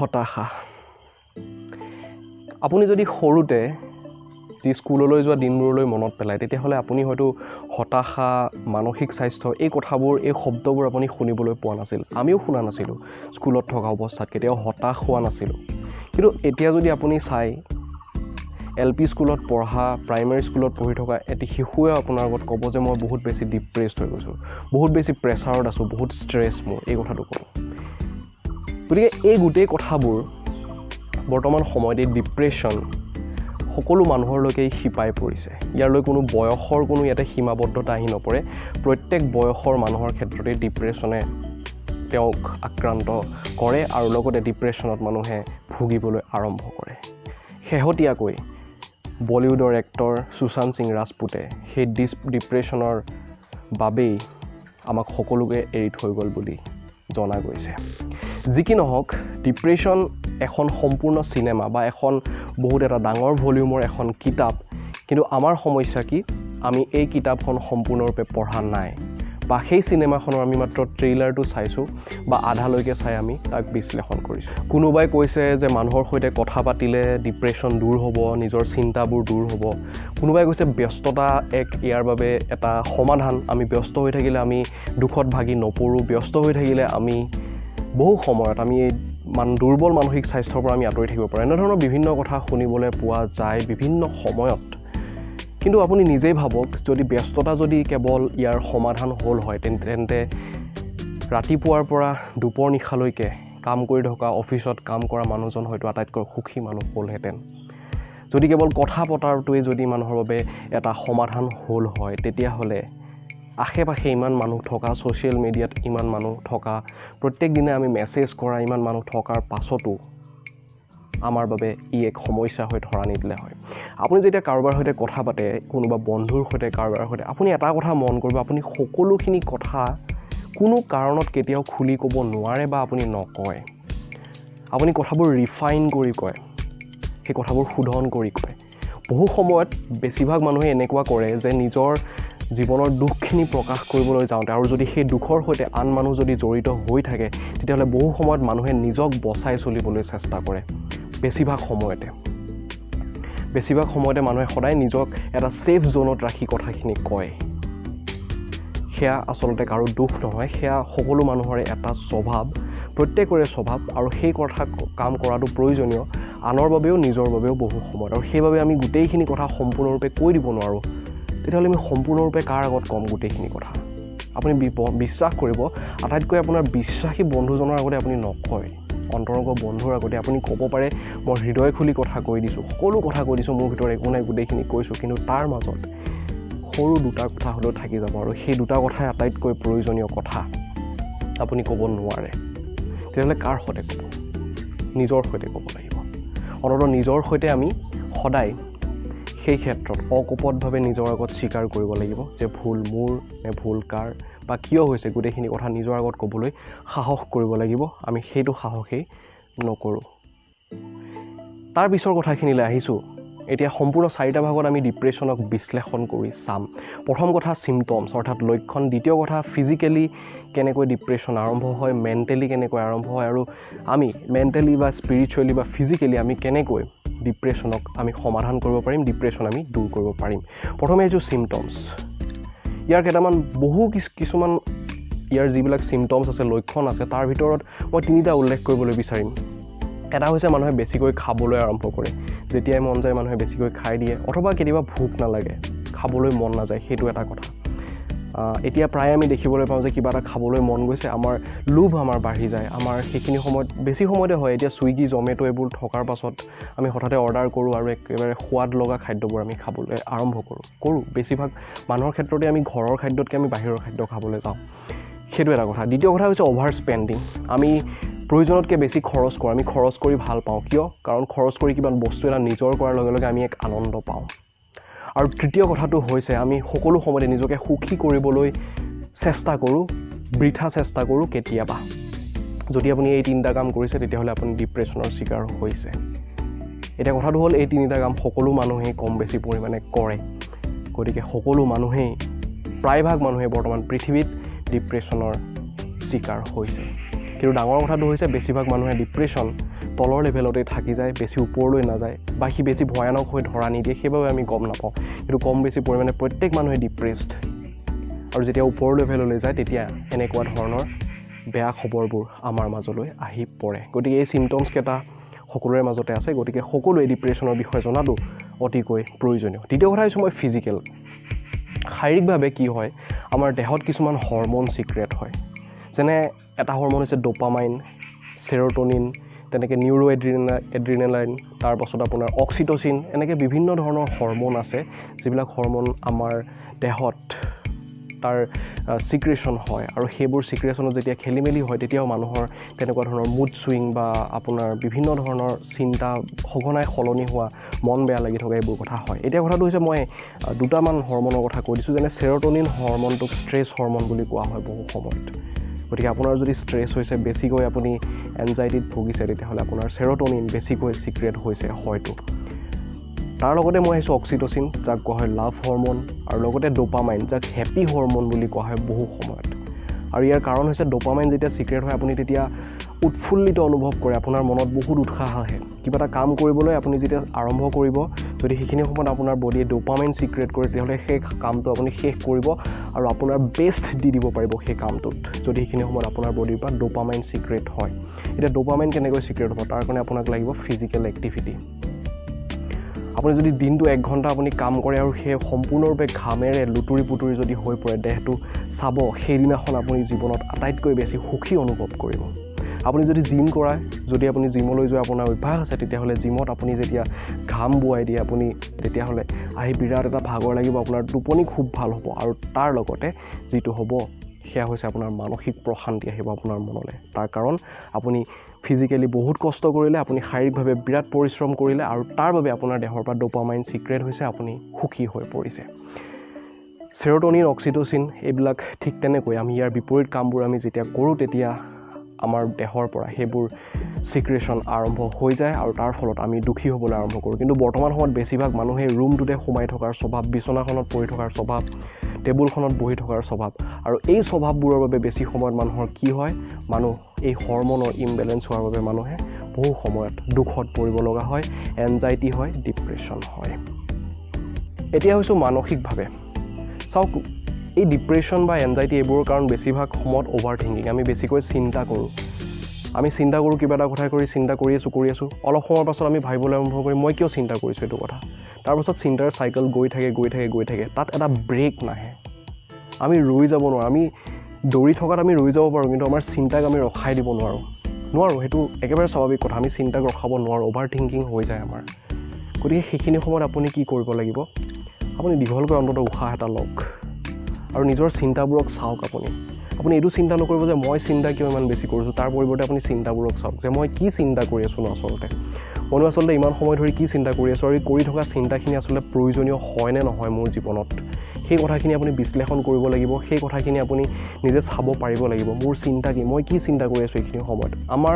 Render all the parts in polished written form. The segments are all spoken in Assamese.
হতাশা আপুনি যদি সৰুতে যি স্কুললৈ যোৱা দিনবোৰলৈ মনত পেলায় তেতিয়াহ'লে আপুনি হয়তো হতাশা মানসিক স্বাস্থ্য এই কথাবোৰ এই শব্দবোৰ আপুনি শুনিবলৈ পোৱা নাছিল আমিও শুনা নাছিলোঁ স্কুলত থকা অৱস্থাত কেতিয়াও হতাশ হোৱা নাছিলোঁ কিন্তু এতিয়া যদি আপুনি চাই LP স্কুলত পঢ়া প্ৰাইমেৰী স্কুলত পঢ়ি থকা এটি শিশুৱে আপোনাৰ আগত ক'ব যে মই বহুত বেছি ডিপ্ৰেছড হৈ গৈছোঁ বহুত বেছি প্ৰেছাৰত আছোঁ বহুত ষ্ট্ৰেছ মোৰ এই কথাটো ক'ব গতিকে এই গোটেই কথাবোৰ বৰ্তমান সময়ত এই ডিপ্ৰেশ্যন সকলো মানুহৰলৈকে শিপাই পৰিছে ইয়াৰলৈ কোনো বয়সৰ কোনো ইয়াতে সীমাবদ্ধতা আহি নপৰে প্ৰত্যেক বয়সৰ মানুহৰ ক্ষেত্ৰতে ডিপ্ৰেশ্যনে তেওঁক আক্ৰান্ত কৰে আৰু লগতে ডিপ্ৰেশ্যনত মানুহে ভুগিবলৈ আৰম্ভ কৰে শেহতীয়াকৈ বলিউডৰ এক্টৰ সুশান্ত সিং ৰাজপুতে সেই ডিপ্ৰেশ্যনৰ বাবেই আমাক সকলোকে এৰি থৈ গ'ল বুলি জনা গৈছে যি কি নহওক ডিপ্ৰেশ্যন এখন সম্পূৰ্ণ চিনেমা বা এখন বহুত এটা ডাঙৰ ভলিউমৰ এখন কিতাপ কিন্তু আমাৰ সমস্যা কি আমি এই কিতাপখন সম্পূৰ্ণৰূপে পঢ়া নাই বা সেই চিনেমাখনৰ আমি মাত্ৰ ট্ৰেইলাৰটো চাইছোঁ বা আধালৈকে চাই আমি তাক বিশ্লেষণ কৰিছোঁ কোনোবাই কৈছে যে মানুহৰ সৈতে কথা পাতিলে ডিপ্ৰেশ্যন দূৰ হ'ব নিজৰ চিন্তাবোৰ দূৰ হ'ব কোনোবাই কৈছে ব্যস্ততা এক ইয়াৰ বাবে এটা সমাধান আমি ব্যস্ত হৈ থাকিলে আমি দুখত ভাগি নপৰোঁ ব্যস্ত হৈ থাকিলে আমি বহু সময়ত আমি এই দুৰ্বল মানসিক স্বাস্থ্যৰ পৰা আমি আঁতৰি থাকিব পাৰোঁ এনেধৰণৰ বিভিন্ন কথা শুনিবলৈ পোৱা যায় বিভিন্ন সময়ত কিন্তু আপুনি নিজেই ভাবক যদি ব্যস্ততা যদি কেৱল ইয়াৰ সমাধান হ'ল হয় তেন্তে ৰাতিপুৱাৰ পৰা দুপৰ নিশালৈকে কাম কৰি থকা অফিচত কাম কৰা মানুহজন হয়তো আটাইতকৈ সুখী মানুহ হ'লহেঁতেন যদি কেৱল কথা পতাটোৱে যদি মানুহৰ বাবে এটা সমাধান হ'ল হয় তেতিয়াহ'লে আশে পাশে ইমান মানুহ থকা ছ'চিয়েল মিডিয়াত ইমান মানুহ থকা প্ৰত্যেক দিনে আমি মেছেজ কৰা ইমান মানুহ থকাৰ পাছতো আমাৰ বাবে ই এক সমস্যা হৈ ধৰা নিদিলে হয় আপুনি যেতিয়া কাৰোবাৰ সৈতে কথা পাতে কোনোবা বন্ধুৰ সৈতে কাৰোবাৰ সৈতে আপুনি এটা কথা মন কৰিব আপুনি সকলোখিনি কথা কোনো কাৰণত কেতিয়াও খুলি ক'ব নোৱাৰে বা আপুনি নকয় আপুনি কথাবোৰ ৰিফাইন কৰি কয় সেই কথাবোৰ শোধন কৰি কয় বহু সময়ত বেছিভাগ মানুহে এনেকুৱা কৰে যে নিজৰ জীৱনৰ দুখখিনি প্ৰকাশ কৰিবলৈ যাওঁতে আৰু যদি সেই দুখৰ সৈতে আন মানুহ যদি জড়িত হৈ থাকে তেতিয়াহ'লে বহু সময়ত মানুহে নিজক বচাই চলিবলৈ চেষ্টা কৰে বেছিভাগ সময়তে মানুহে সদায় নিজক এটা ছেফ জ'নত ৰাখি কথাখিনি কয় সেয়া আচলতে কাৰো দুখ নহয় সেয়া সকলো মানুহৰে এটা স্বভাৱ প্ৰত্যেকৰে স্বভাৱ আৰু সেই কথা কাম কৰাটো প্ৰয়োজনীয় আনৰ বাবেও নিজৰ বাবেও বহু সময়ত আৰু সেইবাবে আমি গোটেইখিনি কথা সম্পূৰ্ণৰূপে কৈ দিব নোৱাৰোঁ তেতিয়াহ'লে আমি সম্পূৰ্ণৰূপে কাৰ আগত ক'ম গোটেইখিনি কথা আপুনি বিশ্বাস কৰিব আটাইতকৈ আপোনাৰ বিশ্বাসী বন্ধুজনৰ আগতে আপুনি নকয় অন্তৰংগ বন্ধুৰ আগতে আপুনি ক'ব পাৰে মই হৃদয় খুলি কথা কৈ দিছোঁ সকলো কথা কৈ দিছোঁ মোৰ ভিতৰত একো নাই গোটেইখিনি কৈছোঁ কিন্তু তাৰ মাজত সৰু দুটা কথা হ'লেও থাকি যাব আৰু সেই দুটা কথাই আটাইতকৈ প্ৰয়োজনীয় কথা আপুনি ক'ব নোৱাৰে তেতিয়াহ'লে কাৰ সৈতে ক'ব নিজৰ সৈতে ক'ব লাগিব অন্ততঃ নিজৰ সৈতে আমি সদায় সেই ক্ষেত্ৰত অকপটভাৱে নিজৰ আগত স্বীকাৰ কৰিব লাগিব যে ভুল মোৰ নে ভুল কাৰ বা কিয় হৈছে গোটেইখিনি কথা নিজৰ আগত ক'বলৈ সাহস কৰিব লাগিব আমি সেইটো সাহসেই নকৰোঁ তাৰ পিছৰ কথাখিনিলৈ আহিছোঁ এতিয়া সম্পূৰ্ণ 4টা ভাগত আমি ডিপ্ৰেশ্যনক বিশ্লেষণ কৰি চাম প্ৰথম কথা চিমটমছ অৰ্থাৎ লক্ষণ দ্বিতীয় কথা ফিজিকেলি কেনেকৈ ডিপ্ৰেশ্যন আৰম্ভ হয় মেণ্টেলি কেনেকৈ আৰম্ভ হয় আৰু আমি মেণ্টেলি বা স্পিৰিচুৱেলি বা ফিজিকেলি আমি কেনেকৈ ডিপ্ৰেশ্যনক আমি সমাধান কৰিব পাৰিম ডিপ্ৰেশ্যন আমি দূৰ কৰিব পাৰিম প্ৰথমে আহিছোঁ চিমটমছ ইয়াৰ কেইটামান কিছুমান ইয়াৰ যিবিলাক চিমটমছ আছে লক্ষণ আছে তাৰ ভিতৰত মই 3টা উল্লেখ কৰিবলৈ বিচাৰিম এটা হৈছে মানুহে বেছিকৈ খাবলৈ আৰম্ভ কৰে যেতিয়াই মন যায় মানুহে বেছিকৈ খাই দিয়ে অথবা কেতিয়াবা ভোক নালাগে খাবলৈ মন নাযায় সেইটো এটা কথা এতিয়া প্ৰায় আমি দেখিবলৈ পাওঁ যে কিবা এটা খাবলৈ মন গৈছে আমাৰ লোভ আমাৰ বাঢ়ি যায় আমাৰ সেইখিনি সময়ত বেছি সময়তে হয় এতিয়া ছুইগি জমেটো এইবোৰ থকাৰ পাছত আমি হঠাতে অৰ্ডাৰ কৰোঁ আৰু একেবাৰে সোৱাদ লগা খাদ্যবোৰ আমি খাবলৈ আৰম্ভ কৰোঁ বেছিভাগ মানুহৰ ক্ষেত্ৰতে আমি ঘৰৰ খাদ্যতকৈ আমি বাহিৰৰ খাদ্য খাবলৈ যাওঁ সেইটো এটা কথা দ্বিতীয় কথা হৈছে অভাৰ স্পেণ্ডিং আমি প্ৰয়োজনতকৈ বেছি খৰচ কৰোঁ আমি খৰচ কৰি ভাল পাওঁ কিয় কাৰণ খৰচ কৰি কিবা বস্তু এটা নিজৰ কৰাৰ লগে লগে আমি এক আনন্দ পাওঁ আৰু তৃতীয় কথাটো হৈছে আমি সকলো সময়তে নিজকে সুখী কৰিবলৈ চেষ্টা কৰোঁ বৃথা চেষ্টা কৰোঁ কেতিয়াবা যদি আপুনি এই 3টা কাম কৰিছে তেতিয়াহ'লে আপুনি ডিপ্ৰেশ্যনৰ শিকাৰ হৈছে এতিয়া কথাটো হ'ল এই 3টা কাম সকলো মানুহেই কম বেছি পৰিমাণে কৰে গতিকে সকলো মানুহেই প্ৰায়ভাগ মানুহে বৰ্তমান পৃথিৱীত ডিপ্ৰেশ্যনৰ শিকাৰ হৈছে কিন্তু ডাঙৰ কথাটো হৈছে বেছিভাগ মানুহে ডিপ্ৰেশ্যন তলৰ লেভেলতে থাকি যায়, বেছি ওপৰলৈ নাযায় বা সি বেছি ভয়ানক হৈ ধৰা নিদিয়ে, সেইবাবে আমি গম নাপাওঁ। কিন্তু কম বেছি পৰিমাণে প্ৰত্যেক মানুহে ডিপ্ৰেছড, আৰু যেতিয়া ওপৰ লেভেললৈ যায় তেতিয়া এনেকুৱা ধৰণৰ বেয়া খবৰবোৰ আমাৰ মাজলৈ আহি পৰে। গতিকে এই চিমটমছকেইটা সকলোৰে মাজতে আছে, গতিকে সকলোৱে ডিপ্ৰেশ্যনৰ বিষয়ে জনাটো অতিকৈ প্ৰয়োজনীয়। দ্বিতীয় কথা হৈছে মই ফিজিকেল। শাৰীৰিকভাৱে কি হয়, আমাৰ দেহত কিছুমান হৰম'ন ছিক্ৰেট হয়, যেনে এটা হৰম'ন হৈছে ড'পামাইন, চেৰ'টনিন, তেনেকৈ এড্ৰিনেলাইন, তাৰপাছত আপোনাৰ অক্সিটচিন, এনেকৈ বিভিন্ন ধৰণৰ হৰম'ন আছে যিবিলাক হৰম'ন আমাৰ দেহত তাৰ ছিক্ৰেশ্যন হয়, আৰু সেইবোৰ ছিক্ৰেশ্যনত যেতিয়া খেলি মেলি হয় তেতিয়াও মানুহৰ তেনেকুৱা ধৰণৰ মুড ছুইং বা আপোনাৰ বিভিন্ন ধৰণৰ চিন্তা সঘনাই সলনি হোৱা, মন বেয়া লাগি থকা এইবোৰ কথা হয়। এতিয়া কথাটো হৈছে মই দুটামান হৰম'নৰ কথা কৈ দিছোঁ, যেনে চেৰ'টনিন হৰম'নটোক ষ্ট্ৰেছ হৰম'ন বুলি কোৱা হয় বহু সময়ত। গতিকে আপোনাৰ যদি ষ্ট্ৰেছ হৈছে, বেছিকৈ আপুনি এনজাইটিত ভুগিছে, তেতিয়াহ'লে আপোনাৰ চেৰ'টনিন বেছিকৈ ছিক্ৰেট হৈছে হয়তো। তাৰ লগতে মই আহিছোঁ অক্সিটচিন, যাক কোৱা হয় লাভ হৰম'ন, আৰু লগতে ড'পামাইন, যাক হেপী হৰম'ন বুলি কোৱা হয় বহু সময়ত। আৰু ইয়াৰ কাৰণ হৈছে ড'পামাইন যেতিয়া ছিক্ৰেট হয় আপুনি তেতিয়া উৎফুল্লিত অনুভৱ কৰে, আপোনাৰ মনত বহুত উৎসাহ আহে। কিবা এটা কাম কৰিবলৈ আপুনি যেতিয়া আৰম্ভ কৰিব, যদি সেইখিনি সময়ত আপোনাৰ বডিয়ে ড'পামাইন ছিক্ৰেট কৰে তেতিয়াহ'লে সেই কামটো আপুনি শেষ কৰিব আৰু আপোনাৰ বেষ্ট দি দিব পাৰিব সেই কামটোত, যদি সেইখিনি সময়ত আপোনাৰ বডিৰ পৰা ড'পামাইন ছিক্ৰেট হয়। এতিয়া ড'পামাইন কেনেকৈ ছিক্ৰেট হ'ব, তাৰ কাৰণে আপোনাক লাগিব ফিজিকেল এক্টিভিটি। আপুনি যদি দিনটো 1 ঘণ্টা আপুনি কাম কৰে আৰু সেই সম্পূৰ্ণৰূপে ঘামেৰে লুতুৰি পুতুৰি যদি হৈ পৰে, দেহটো চাব, সেইদিনাখন আপুনি জীৱনত আটাইতকৈ বেছি সুখী অনুভৱ কৰিব। আপুনি যদি জিম কৰায়, যদি আপুনি জিমলৈ যোৱা আপোনাৰ অভ্যাস আছে, তেতিয়াহ'লে জিমত আপুনি যেতিয়া ঘাম বোৱাই দিয়ে আপুনি, তেতিয়াহ'লে আহি বিৰাট এটা ভাগৰ লাগিব, আপোনাৰ টোপনি খুব ভাল হ'ব, আৰু তাৰ লগতে যিটো হ'ব সেয়া হৈছে আপোনাৰ মানসিক প্ৰশান্তি আহিব আপোনাৰ মনলৈ। তাৰ কাৰণ আপুনি ফিজিকেলি বহুত কষ্ট কৰিলে, আপুনি শাৰীৰিকভাৱে বিৰাট পৰিশ্ৰম কৰিলে, আৰু তাৰ বাবে আপোনাৰ দেহৰ পৰা ড'পামাইন ছিক্ৰেট হৈছে, আপুনি সুখী হৈ পৰিছে। চেৰ'টনিন, অক্সিটচিন এইবিলাক ঠিক তেনেকৈ আমি ইয়াৰ বিপৰীত কামবোৰ আমি যেতিয়া কৰোঁ, তেতিয়া আমাৰ দেহৰ পৰা সেইবোৰ ছিক্ৰেশ্যন আৰম্ভ হৈ যায়, আৰু তাৰ ফলত আমি দুখী হ'বলৈ আৰম্ভ কৰোঁ। কিন্তু বৰ্তমান সময়ত বেছিভাগ মানুহে ৰুমটোতে সোমাই থকাৰ স্বভাৱ, বিচনাখনত পৰি থকাৰ স্বভাৱ, টেবুলখনত বহি থকাৰ স্বভাৱ, আৰু এই স্বভাৱবোৰৰ বাবে বেছি সময়ত মানুহৰ কি হয়, মানুহ এই হৰম'নৰ ইমবেলেঞ্চ হোৱাৰ বাবে মানুহে বহু সময়ত দুখত পৰিব লগা হয়, এনজাইটি হয়, ডিপ্ৰেশ্যন হয়। এতিয়া হৈছোঁ মানসিকভাৱে। চাওক, এই ডিপ্ৰেশ্যন বা এনজাইটি এইবোৰৰ কাৰণ বেছিভাগ সময়ত অ'ভাৰ থিংকিং। আমি বেছিকৈ চিন্তা কৰোঁ, কিবা এটা কথা চিন্তা কৰি আছোঁ, অলপ সময়ৰ পাছত আমি ভাবিবলৈ আৰম্ভ কৰিম, মই কিয় চিন্তা কৰিছোঁ এইটো কথা। তাৰপাছত চিন্তাৰ চাইকেল গৈ থাকে, তাত এটা ব্ৰেক নাহে, আমি ৰৈ যাব নোৱাৰোঁ। আমি দৌৰি থকাত আমি ৰৈ যাব পাৰোঁ, কিন্তু আমাৰ চিন্তাক আমি ৰখাই দিব নোৱাৰোঁ, সেইটো একেবাৰে স্বাভাৱিক কথা। আমি চিন্তাক ৰখাব নোৱাৰোঁ, অ'ভাৰ থিংকিং হৈ যায় আমাৰ। গতিকে সেইখিনি সময়ত আপুনি কি কৰিব লাগিব, আপুনি দীঘলকৈ অন্ততঃ উশাহ এটা লওক আৰু নিজৰ চিন্তাবোৰক চাওক। আপুনি এইটো চিন্তা নকৰিব যে মই চিন্তা কিয় ইমান বেছি কৰিছোঁ, তাৰ পৰিৱৰ্তে আপুনি চিন্তাবোৰক চাওক যে মই কি চিন্তা কৰি আছোঁ মইনো আচলতে ইমান সময় ধৰি কি চিন্তা কৰি আছোঁ, আৰু এই কৰি থকা চিন্তাখিনি আচলতে প্ৰয়োজনীয় হয় নে নহয় মোৰ জীৱনত, সেই কথাখিনি আপুনি বিশ্লেষণ কৰিব লাগিব। সেই কথাখিনি আপুনি নিজে চাব পাৰিব লাগিব, মোৰ চিন্তা কি, মই কি চিন্তা কৰি আছোঁ এইখিনি সময়ত। আমাৰ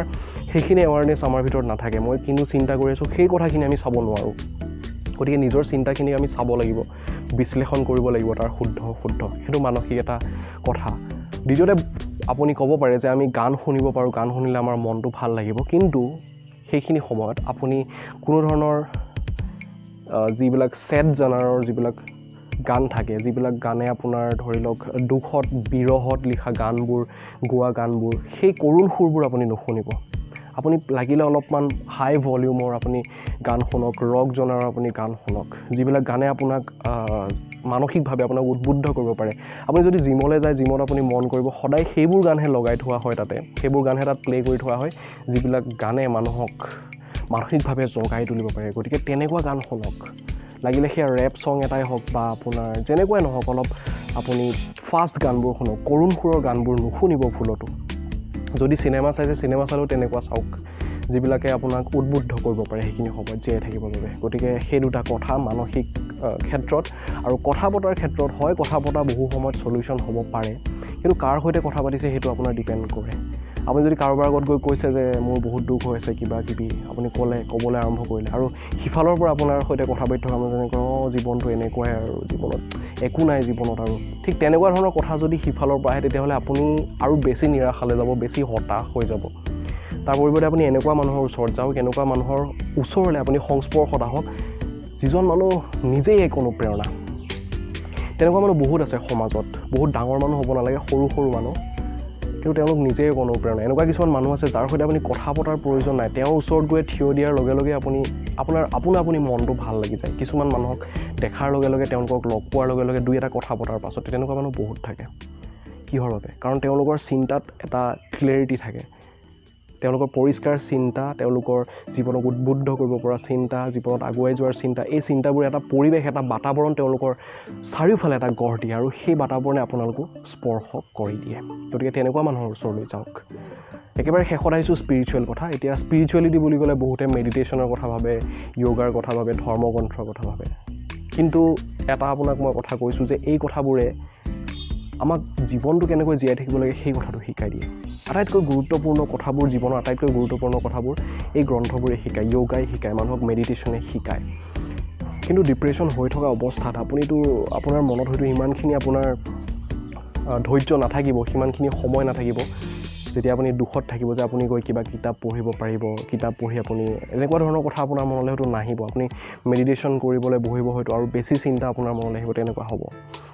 সেইখিনি এৱাৰনেছ আমাৰ ভিতৰত নাথাকে, মই কিনো চিন্তা কৰি আছোঁ সেই কথাখিনি আমি চাব নোৱাৰোঁ। গতিকে নিজৰ চিন্তাখিনি আমি চাব লাগিব, বিশ্লেষণ কৰিব লাগিব তাৰ শুদ্ধ সেইটো মানসিক এটা কথা। দ্বিতীয়তে আপুনি ক'ব পাৰে যে আমি গান শুনিব পাৰোঁ, গান শুনিলে আমাৰ মনটো ভাল লাগিব, কিন্তু সেইখিনি সময়ত আপুনি কোনো ধৰণৰ যিবিলাক ছেড জনাৰৰ যিবিলাক গান থাকে, যিবিলাক গানে আপোনাৰ ধৰি লওক দুখত বিৰহত লিখা গানবোৰ, গোৱা গানবোৰ, সেই কৰুণ সুৰবোৰ আপুনি নুশুনিব। আপুনি লাগিলে অলপমান হাই ভলিউমৰ আপুনি গান শুনক, ৰক জনাৰৰ আপুনি গান শুনক, যিবিলাক গানে আপোনাক মানসিকভাৱে আপোনাক উদ্বুদ্ধ কৰিব পাৰে। আপুনি যদি জিমলৈ যায়, জিমত আপুনি মন কৰিব সদায় সেইবোৰ গানহে লগাই থোৱা হয়, সেইবোৰ গানহে তাত প্লে' কৰি থোৱা হয়, যিবিলাক গানে মানুহক মানসিকভাৱে জগাই তুলিব পাৰে। গতিকে তেনেকুৱা গান শুনক, লাগিলে সেয়া ৰেপ ছং এটাই হওক বা আপোনাৰ যেনেকুৱাই নহওক, অলপ আপুনি ফাষ্ট গানবোৰ শুনক, কৰুণ সুৰৰ গানবোৰ নুশুনিব ভুলতো। যদি চিনেমা চাইছে, চিনেমা চালেও তেনেকুৱা চাওক, যিবিলাকে আপোনাক উদ্বুদ্ধ কৰিব পাৰে সেইখিনি সময়ত জীয়াই থাকিবৰ বাবে। গতিকে সেই দুটা কথা মানসিক ক্ষেত্ৰত। আৰু কথা পতাৰ ক্ষেত্ৰত হয়, কথা পতা বহু সময়ত চলিউশ্যন হ'ব পাৰে, কিন্তু কাৰ সৈতে কথা পাতিছে সেইটো আপোনাৰ ডিপেণ্ড কৰে। আপুনি যদি কাৰোবাৰ আগত গৈ কৈছে যে মোৰ বহুত দুখ হৈ আছে কিবা কিবি, আপুনি ক'বলৈ আৰম্ভ কৰিলে, আৰু সিফালৰ পৰা আপোনাৰ সৈতে কথা পাতি থকা মানুহ যেনেকৈ জীৱনটো এনেকুৱাই আৰু, জীৱনত একো নাই জীৱনত, আৰু ঠিক তেনেকুৱা ধৰণৰ কথা যদি সিফালৰ পৰা আহে, তেতিয়াহ'লে আপুনি আৰু বেছি নিৰাশালৈ যাব, বেছি হতাশ হৈ যাব। তাৰ পৰিৱৰ্তে আপুনি এনেকুৱা মানুহৰ ওচৰত যাওক, এনেকুৱা মানুহৰ ওচৰলৈ আপুনি সংস্পৰ্শত আহক যিজন মানুহ নিজেই এক অনুপ্ৰেৰণা। তেনেকুৱা মানুহ বহুত আছে সমাজত, বহুত ডাঙৰ মানুহ হ'ব নালাগে, সৰু সৰু মানুহ, কিন্তু তেওঁলোক নিজেই এক অনুপ্ৰেৰণা। এনেকুৱা কিছুমান মানুহ আছে যাৰ সৈতে আপুনি কথা পতাৰ প্ৰয়োজন নাই, তেওঁৰ ওচৰত গৈ থিয় দিয়াৰ লগে লগে আপুনি মনটো ভাল লাগি যায়। কিছুমান মানুহক দেখাৰ লগে লগে, তেওঁলোকক লগ পোৱাৰ লগে লগে দুই এটা কথা পতাৰ পাছতে তেনেকুৱা মানুহ বহুত থাকে। কিহৰ বাবে? কাৰণ তেওঁলোকৰ চিন্তাত এটা ক্লেৰিটি থাকে, তেওঁলোকৰ পৰিষ্কাৰ চিন্তা, তেওঁলোকৰ জীৱনক উদ্বুদ্ধ কৰিব পৰা চিন্তা, জীৱনত আগুৱাই যোৱাৰ চিন্তা, এই চিন্তাবোৰ এটা পৰিৱেশ, এটা বাতাবৰণ তেওঁলোকৰ চাৰিওফালে এটা গঢ় দিয়ে আৰু সেই বাতাবৰণে আপোনালোকক স্পৰ্শ কৰি দিয়ে। গতিকে তেনেকুৱা মানুহৰ ওচৰলৈ যাওক। একেবাৰে শেষত আহিছোঁ স্পিৰিচুৱেল কথা। এতিয়া স্পিৰিচুৱেলিটি বুলি ক'লে বহুতে মেডিটেশ্যনৰ কথা ভাবে, য়োগাৰ কথা ভাবে, ধৰ্মগ্ৰন্থৰ কথা ভাবে, কিন্তু এটা আপোনাক মই কথা কৈছোঁ যে এই কথাবোৰে আমাক জীৱনটো কেনেকৈ জীয়াই থাকিব লাগে সেই কথাটো শিকাই দিয়ে। আটাইতকৈ গুৰুত্বপূৰ্ণ কথাবোৰ, জীৱনৰ আটাইতকৈ গুৰুত্বপূৰ্ণ কথাবোৰ এই গ্ৰন্থবোৰে শিকায়, য়োগাই শিকায়, মানুহক মেডিটেশ্যনে শিকায়। কিন্তু ডিপ্ৰেশ্যন হৈ থকা অৱস্থাত আপোনাৰ মনত হয়তো ইমানখিনি আপোনাৰ ধৈৰ্য নাথাকিব, সিমানখিনি সময় নাথাকিব যেতিয়া আপুনি দুখত থাকিব যে আপুনি গৈ কিবা কিতাপ পঢ়িব পাৰিব, কিতাপ পঢ়ি আপুনি এনেকুৱা ধৰণৰ কথা আপোনাৰ মনলৈ হয়তো নাহিব। আপুনি মেডিটেশ্যন কৰিবলৈ বহিব, হয়তো আৰু বেছি চিন্তা আপোনাৰ মনলৈ আহিব, তেনেকুৱা হ'ব।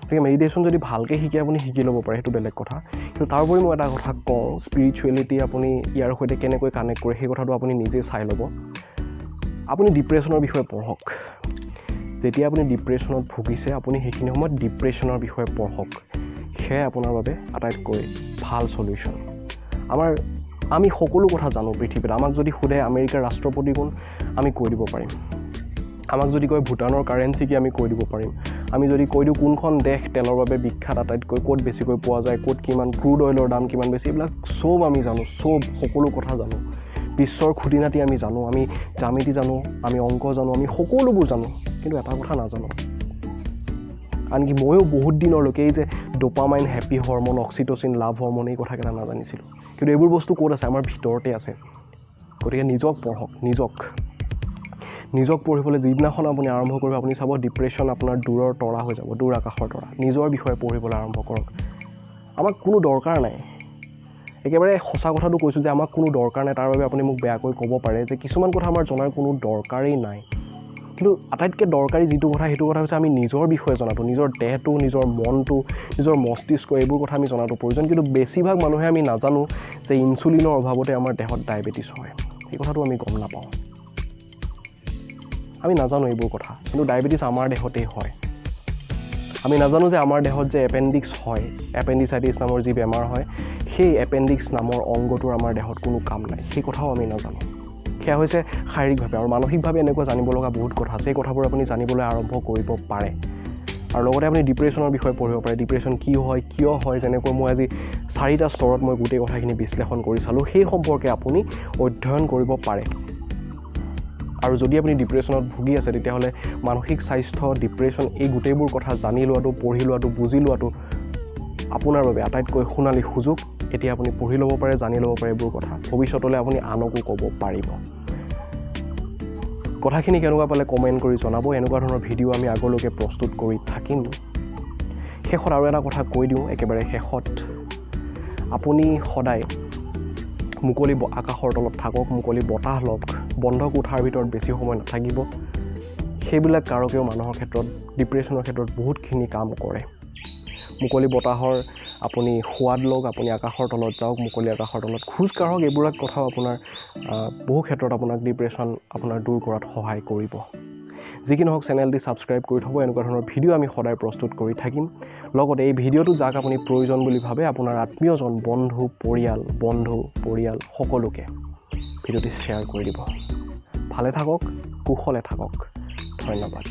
গতিকে মেডিটেশ্যন যদি ভালকৈ শিকে আপুনি শিকি ল'ব পাৰে, সেইটো বেলেগ কথা। কিন্তু তাৰ উপৰি মই এটা কথা কওঁ, স্পিৰিচুৱেলিটি আপুনি ইয়াৰ সৈতে কেনেকৈ কানেক্ট কৰে সেই কথাটো আপুনি নিজেই চাই ল'ব। আপুনি ডিপ্ৰেশ্যনৰ বিষয়ে পঢ়ক। যেতিয়া আপুনি ডিপ্ৰেশ্যনত ভুগিছে আপুনি সেইখিনি সময়ত ডিপ্ৰেশ্যনৰ বিষয়ে পঢ়ক। সেয়াই আপোনাৰ বাবে আটাইতকৈ ভাল সলিউশ্যন। আমি সকলো কথা জানো পৃথিৱীত। আমাক যদি সোধে আমেৰিকাৰ ৰাষ্ট্ৰপতি কোন, আমি কৈ দিব পাৰিম। আমাক যদি কয় ভূটানৰ কাৰেঞ্চি কি, আমি কৈ দিব পাৰিম। আমি যদি কৈ দিওঁ কোনখন দেশ তেলৰ বাবে বিখ্যাত আটাইতকৈ, ক'ত বেছিকৈ পোৱা যায়, ক'ত কিমান, ক্ৰুড অইলৰ দাম কিমান বেছি, এইবিলাক চব আমি জানো, সকলো কথা জানো। বিশ্বৰ খুঁটিনাটি আমি জানো, আমি জ্যামিতি জানো, আমি অংক জানো, আমি সকলোবোৰ জানো, কিন্তু এটা কথা নাজানো। আনকি ময়ো বহুত দিনলৈকে এই যে ডোপামাইন, হেপী হৰমন, অক্সিটচিন, লাভ হৰমন, এই কথাকেইটা নাজানিছিলোঁ। কিন্তু এইবোৰ বস্তু ক'ত আছে? আমাৰ ভিতৰতে আছে। গতিকে নিজক পঢ়ক, নিজক পঢ়িবলৈ যিদিনাখন আপুনি আৰম্ভ কৰিব, আপুনি চাব ডিপ্ৰেশ্যন আপোনাৰ দূৰৰ তৰা হৈ যাব, দূৰ আকাশৰ তৰা। নিজৰ বিষয়ে পঢ়িবলৈ আৰম্ভ কৰক। আমাক কোনো দৰকাৰ নাই, একেবাৰে সঁচা কথাটো কৈছোঁ যে আমাক কোনো দৰকাৰ নাই। তাৰ বাবে আপুনি মোক বেয়াকৈ ক'ব পাৰে যে কিছুমান কথা আমাৰ জনাৰ কোনো দৰকাৰেই নাই। কিন্তু আটাইতকৈ দৰকাৰী যিটো কথা, সেইটো কথা হৈছে আমি নিজৰ বিষয়ে জনাটো, নিজৰ দেহটো, নিজৰ মনটো, নিজৰ মস্তিষ্ক, এইবোৰ কথা আমি জনাটো প্ৰয়োজন। কিন্তু বেছিভাগ মানুহে আমি নাজানো যে ইনচুলিনৰ অভাৱতে আমাৰ দেহত ডায়েবেটিছ হয়। সেই কথাটো আমি গম নাপাওঁ, আমি নাজানো এইবোৰ কথা। কিন্তু ডায়েবেটিছ আমাৰ দেহতেই হয়। আমি নাজানো যে আমাৰ দেহত যে এপেণ্ডিক্স হয়, এপেণ্ডিচাইটিছ নামৰ যি বেমাৰ হয়, সেই এপেণ্ডিক্স নামৰ অংগটোৰ আমাৰ দেহত কোনো কাম নাই, সেই কথাও আমি নাজানো। সেয়া হৈছে শাৰীৰিকভাৱে। আৰু মানসিকভাৱে এনেকুৱা জানিব লগা বহুত কথা আছে। এই কথাবোৰ আপুনি জানিবলৈ আৰম্ভ কৰিব পাৰে। আৰু লগতে আপুনি ডিপ্ৰেশ্যনৰ বিষয়ে পঢ়িব পাৰে। ডিপ্ৰেশ্যন কি হয়, কিয় হয়, যেনেকৈ মই আজি 4টা স্তৰত মই গোটেই কথাখিনি বিশ্লেষণ কৰি চালোঁ, সেই সম্পৰ্কে আপুনি অধ্যয়ন কৰিব পাৰে। আৰু যদি আপুনি ডিপ্ৰেশ্যনত ভুগি আছে, তেতিয়াহ'লে মানসিক স্বাস্থ্য, ডিপ্ৰেশ্যন, এই গোটেইবোৰ কথা জানি লোৱাটো, পঢ়ি লোৱাটো, বুজি লোৱাটো আপোনাৰ বাবে আটাইতকৈ সোণালী সুযোগ। এতিয়া আপুনি পঢ়ি ল'ব পাৰে, জানি ল'ব পাৰে এইবোৰ কথা। ভৱিষ্যতলৈ আপুনি আনকো ক'ব পাৰিব। কথাখিনি কেনেকুৱা পালে কমেণ্ট কৰি জনাব। এনেকুৱা ধৰণৰ ভিডিঅ' আমি আগলৈকে প্ৰস্তুত কৰি থাকিম। শেষত আৰু এটা কথা কৈ দিওঁ, একেবাৰে শেষত, আপুনি সদায় মুকলি আকাশৰ তলত থাকক, মুকলি বতাহ লওক, বন্ধ কোঠাৰ ভিতৰত বেছি সময় নাথাকিব। সেইবিলাক কাৰকেও মানুহৰ ক্ষেত্ৰত, ডিপ্ৰেশ্যনৰ ক্ষেত্ৰত বহুতখিনি কাম কৰে। মুকলি বতাহৰ আপুনি সোৱাদ লওক, আপুনি আকাশৰ তলত যাওক, মুকলি আকাশৰ তলত খোজ কাঢ়ক। এইবিলাক কথাও আপোনাৰ বহু ক্ষেত্ৰত আপোনাক ডিপ্ৰেশ্যন আপোনাৰ দূৰ কৰাত সহায় কৰিব। যি কি নহওক, চেনেলটি ছাবস্ক্ৰাইব কৰি থ'ব। এনেকুৱা ধৰণৰ ভিডিঅ' আমি সদায় প্ৰস্তুত কৰি থাকিম। লগতে এই ভিডিঅ'টো যাক আপুনি প্ৰয়োজন বুলি ভাবে, আপোনাৰ আত্মীয়জন, বন্ধু পৰিয়াল সকলোকে ভিডিঅ'টি শ্বেয়াৰ কৰি দিব। ভালে থাকক, কুশলে থাকক। ধন্যবাদ।